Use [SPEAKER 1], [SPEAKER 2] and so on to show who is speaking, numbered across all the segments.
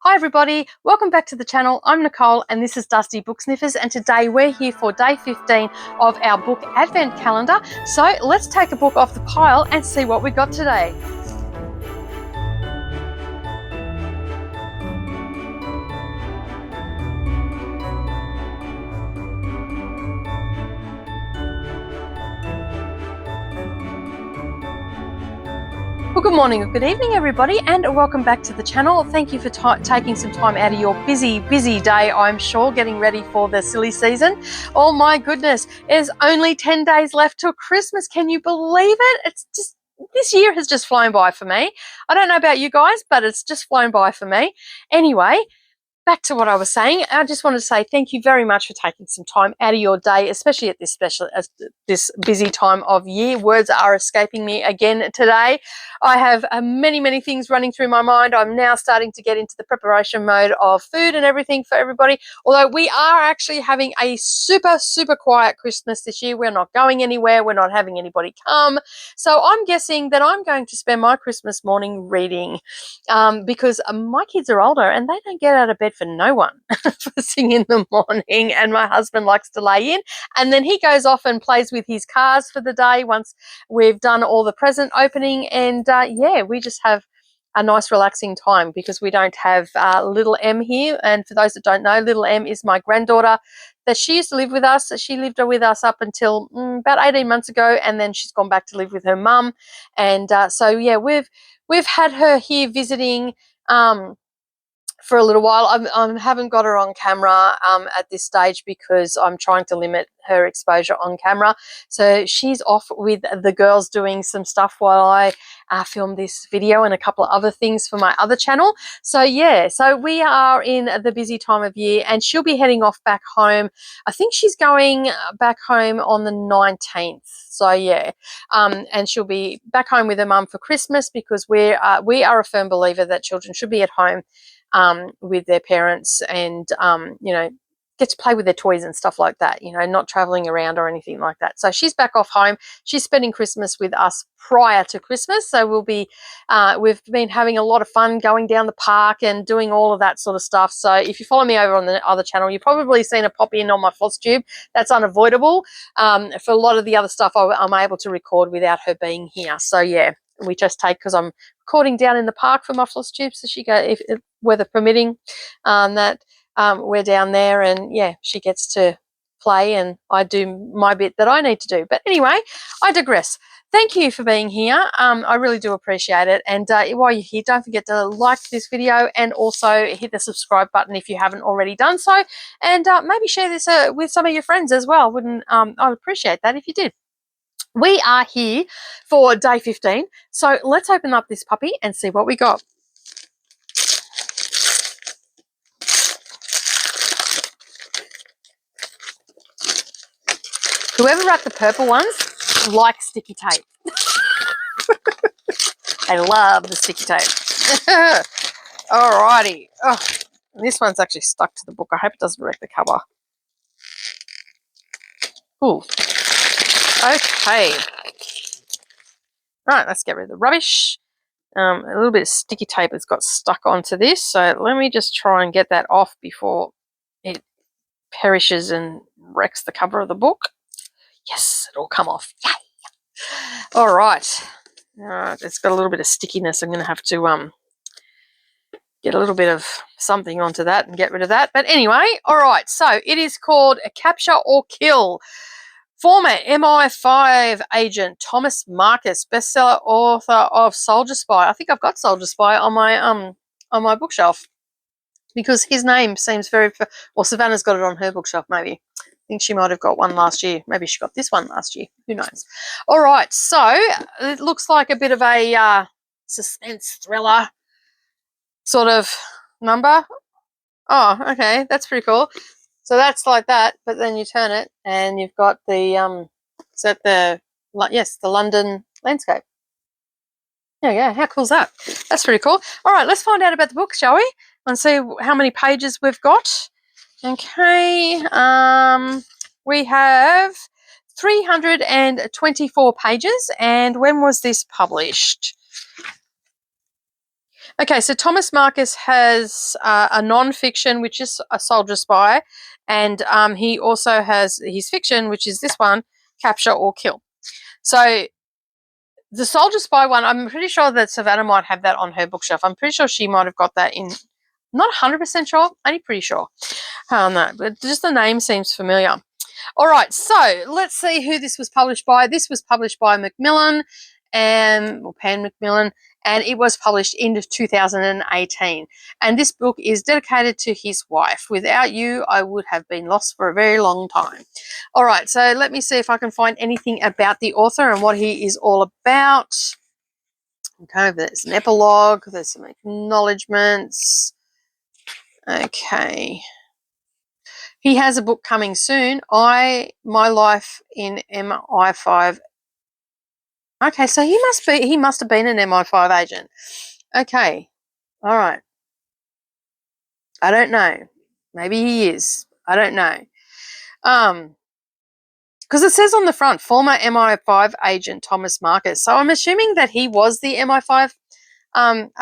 [SPEAKER 1] Hi everybody, welcome back to the channel. I'm Nicole and this is Dusty Book Sniffers, and today we're here for day 15 of our book advent calendar. So let's take a book off the pile and see what we got today. Well, good morning or good evening everybody, and welcome back to the channel. Thank you for taking some time out of your busy day, I'm sure, getting ready for the silly season. Oh my goodness, there's only 10 days left till Christmas. Can you believe it? It's just, this year has just flown by for me. I don't know about you guys, but it's just flown by for me. Anyway, back to what I was saying. I just wanted to say thank you very much for taking some time out of your day, especially at this busy time of year. Words are escaping me again today. I have many things running through my mind. I'm now starting to get into the preparation mode of food and everything for everybody. Although we are actually having a super quiet Christmas this year. We're not going anywhere. We're not having anybody come. So I'm guessing that I'm going to spend my Christmas morning reading because my kids are older and they don't get out of bed for no one first thing in the morning, and my husband likes to lay in, and then he goes off and plays with his cars for the day once we've done all the present opening, and yeah, we just have a nice relaxing time because we don't have little M here. And for those that don't know, little M is my granddaughter that she used to live with us. She lived with us up until about 18 months ago, and then she's gone back to live with her mum, and so yeah, we've had her here visiting for a little while. I haven't got her on camera at this stage because I'm trying to limit her exposure on camera. So she's off with the girls doing some stuff while I film this video and a couple of other things for my other channel. So yeah, so we are in the busy time of year, and she'll be heading off back home. I think she's going back home on the 19th. So yeah, and she'll be back home with her mum for Christmas because we are a firm believer that children should be at home with their parents, and you know, get to play with their toys and stuff like that, you know, not traveling around or anything like that. So she's back off home. She's spending Christmas with us prior to Christmas, so we'll be we've been having a lot of fun going down the park and doing all of that sort of stuff. So if you follow me over on the other channel, you've probably seen her pop in on my floss tube. That's unavoidable. For a lot of the other stuff I'm able to record without her being here. So yeah, we just take, because I'm recording down in the park for my floss tube, so she go, if weather permitting, that we're down there, and yeah, she gets to play and I do my bit that I need to do. But anyway, I digress. Thank you for being here. I really do appreciate it. And while you're here, don't forget to like this video and also hit the subscribe button if you haven't already done so. And maybe share this with some of your friends as well. I would appreciate that if you did. We are here for day 15. So let's open up this puppy and see what we got. Whoever wrapped the purple ones like sticky tape. I love the sticky tape. Alrighty. Oh, this one's actually stuck to the book. I hope it doesn't wreck the cover. Ooh. Okay. Right, let's get rid of the rubbish. A little bit of sticky tape has got stuck onto this, so let me just try and get that off before it perishes and wrecks the cover of the book. Yes, it'll come off. Yay! All right. It's got a little bit of stickiness. I'm going to have to get a little bit of something onto that and get rid of that. But anyway, all right. So it is called A Capture or Kill. Former MI5 agent Thomas Marcus, bestseller author of Soldier Spy. I think I've got Soldier Spy on my bookshelf because his name seems very. Well, Savannah's got it on her bookshelf, maybe. I think she might have got one last year. Maybe she got this one last year. Who knows? All right, so it looks like a bit of a suspense thriller sort of number. Oh, okay, that's pretty cool. So that's like that, but then you turn it and you've got the the London landscape. Yeah, how cool is that? That's pretty cool. All right, let's find out about the book, shall we? And see how many pages we've got. Okay, we have 324 pages, and when was this published? Okay, so Thomas Marcus has a non-fiction, which is A Soldier Spy, and he also has his fiction, which is this one, Capture or Kill. So the Soldier Spy one, I'm pretty sure that Savannah might have that on her bookshelf. I'm pretty sure she might have got that in, not 100% sure, only pretty sure. I don't know, but just the name seems familiar. All right, so let's see who this was published by. This was published by Macmillan, or Pan Macmillan, and it was published in 2018. And this book is dedicated to his wife. Without you, I would have been lost for a very long time. All right, so let me see if I can find anything about the author and what he is all about. Okay, there's an epilogue, there's some acknowledgements. Okay. He has a book coming soon. My Life in MI5. Okay, so he must have been an MI5 agent. Okay. All right. I don't know. Maybe he is. I don't know. Because it says on the front, former MI5 agent Thomas Marcus. So I'm assuming that he was the MI5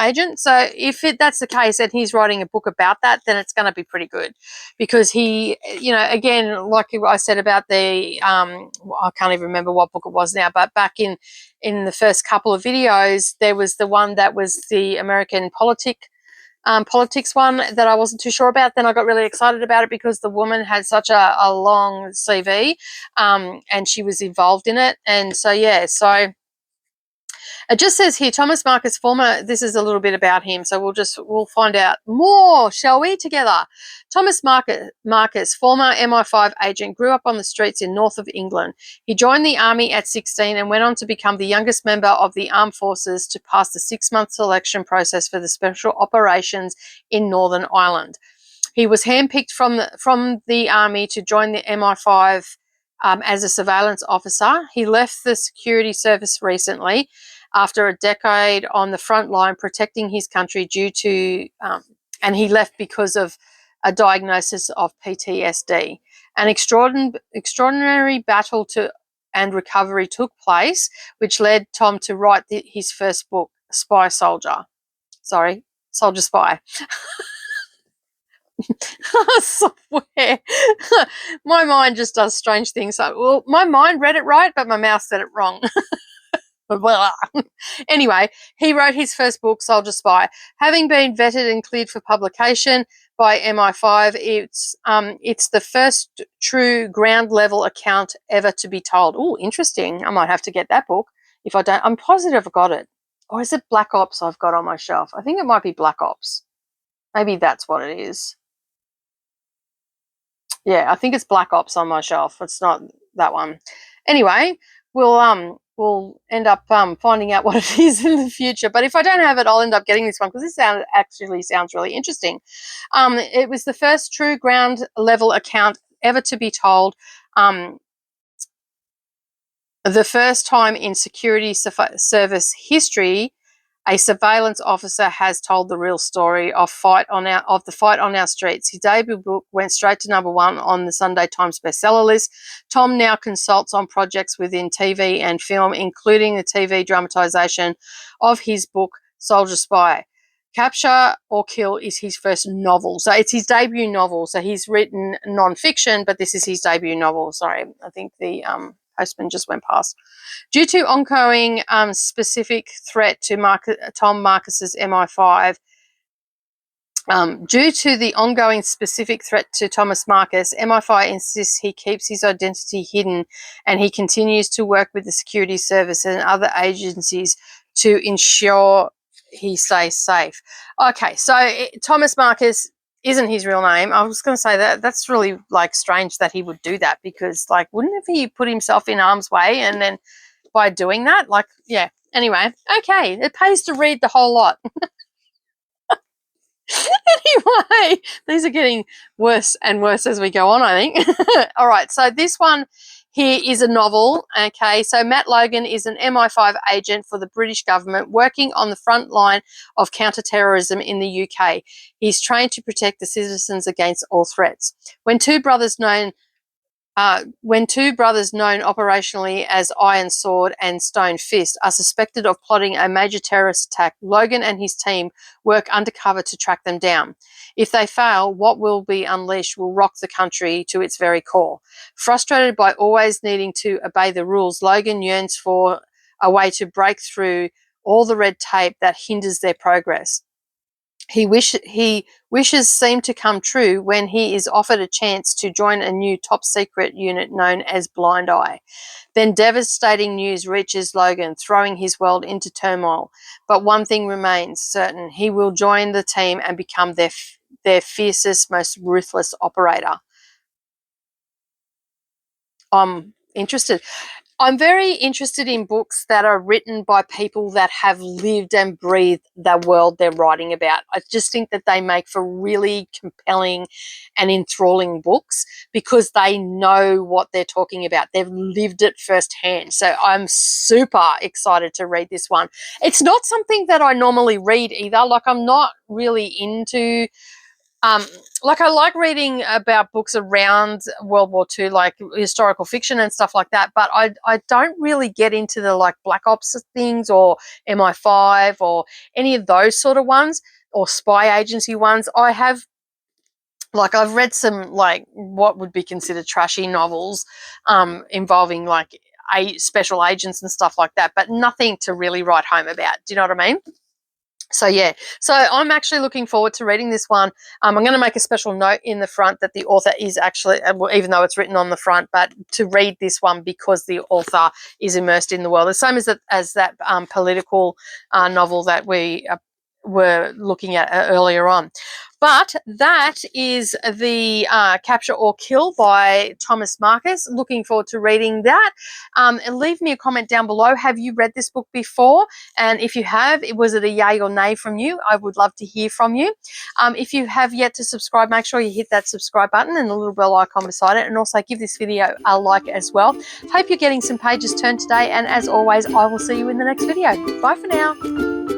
[SPEAKER 1] agent. So if that's the case and he's writing a book about that, then it's going to be pretty good, because he, again, like I said about the, I can't even remember what book it was now, but back in the first couple of videos, there was the one that was the American politics one that I wasn't too sure about. Then I got really excited about it because the woman had such a long CV, and she was involved in it. And so, yeah, so it just says here, Thomas Marcus, former, this is a little bit about him, so we'll find out more, shall we, together. Thomas Marcus, former MI5 agent, grew up on the streets in north of England. He joined the army at 16 and went on to become the youngest member of the armed forces to pass the 6-month selection process for the special operations in Northern Ireland. He was handpicked from the army to join the MI5 as a surveillance officer. He left the security service recently after a decade on the front line protecting his country and he left because of a diagnosis of PTSD. An extraordinary battle and recovery took place, which led Tom to write his first book, Soldier Spy. I swear. My mind just does strange things. Well, my mind read it right, but my mouth said it wrong. Anyway, he wrote his first book, Soldier Spy. Having been vetted and cleared for publication by MI5, it's the first true ground level account ever to be told. Oh, interesting. I might have to get that book. If I don't, I'm positive I got it. Or is it Black Ops I've got on my shelf? I think it might be Black Ops. Maybe that's what it is. Yeah, I think it's Black Ops on my shelf. It's not that one. Anyway, we'll end up finding out what it is in the future. But if I don't have it, I'll end up getting this one because this actually sounds really interesting. It was the first true ground level account ever to be told. The first time in security service history a surveillance officer has told the real story of the fight on our streets. His debut book went straight to #1 on the Sunday Times bestseller list. Tom now consults on projects within TV and film, including the TV dramatisation of his book, Soldier Spy. Capture or Kill is his first novel. So it's his debut novel. So he's written non-fiction, but this is his debut novel. Sorry, I think the postman just went past. Due to ongoing specific threat to Tom Marcus's MI5, due to the ongoing specific threat to Thomas Marcus, MI5 insists he keeps his identity hidden and he continues to work with the security service and other agencies to ensure he stays safe. Okay, so Thomas Marcus isn't his real name. I was going to say that's really strange that he would do that, because wouldn't he put himself in harm's way and then by doing that? Yeah. Anyway, okay. It pays to read the whole lot. Anyway, these are getting worse and worse as we go on, I think. All right. So this one here is a novel. Okay. So Matt Logan is an MI5 agent for the British government working on the front line of counter-terrorism in the UK. He's trained to protect the citizens against all threats. When two brothers known When two brothers known operationally as Iron Sword and Stone Fist are suspected of plotting a major terrorist attack, Logan and his team work undercover to track them down. If they fail, what will be unleashed will rock the country to its very core. Frustrated by always needing to obey the rules, Logan yearns for a way to break through all the red tape that hinders their progress. Wishes seem to come true when he is offered a chance to join a new top-secret unit known as Blind Eye. Then devastating news reaches Logan, throwing his world into turmoil. But one thing remains certain: he will join the team and become their fiercest, most ruthless operator. I'm interested. I'm very interested in books that are written by people that have lived and breathed the world they're writing about. I just think that they make for really compelling and enthralling books because they know what they're talking about. They've lived it firsthand. So I'm super excited to read this one. It's not something that I normally read either. Like, I'm not really into like, I like reading about books around World War II, like historical fiction and stuff like that, but I don't really get into the like Black Ops things or MI5 or any of those sort of ones or spy agency ones. I've read some like what would be considered trashy novels involving like special agents and stuff like that, but nothing to really write home about. Do you know what I mean? So yeah, so I'm actually looking forward to reading this one. I'm going to make a special note in the front that the author is actually, well, even though it's written on the front, but to read this one because the author is immersed in the world. The same as that political novel that we were looking at earlier on. But that is the Capture or Kill by Thomas Marcus. Looking forward to reading that. And leave me a comment down below. Have you read this book before? And if you have, was it a yay or nay from you? I would love to hear from you. If you have yet to subscribe, make sure you hit that subscribe button and the little bell icon beside it. And also give this video a like as well. Hope you're getting some pages turned today. And as always, I will see you in the next video. Bye for now.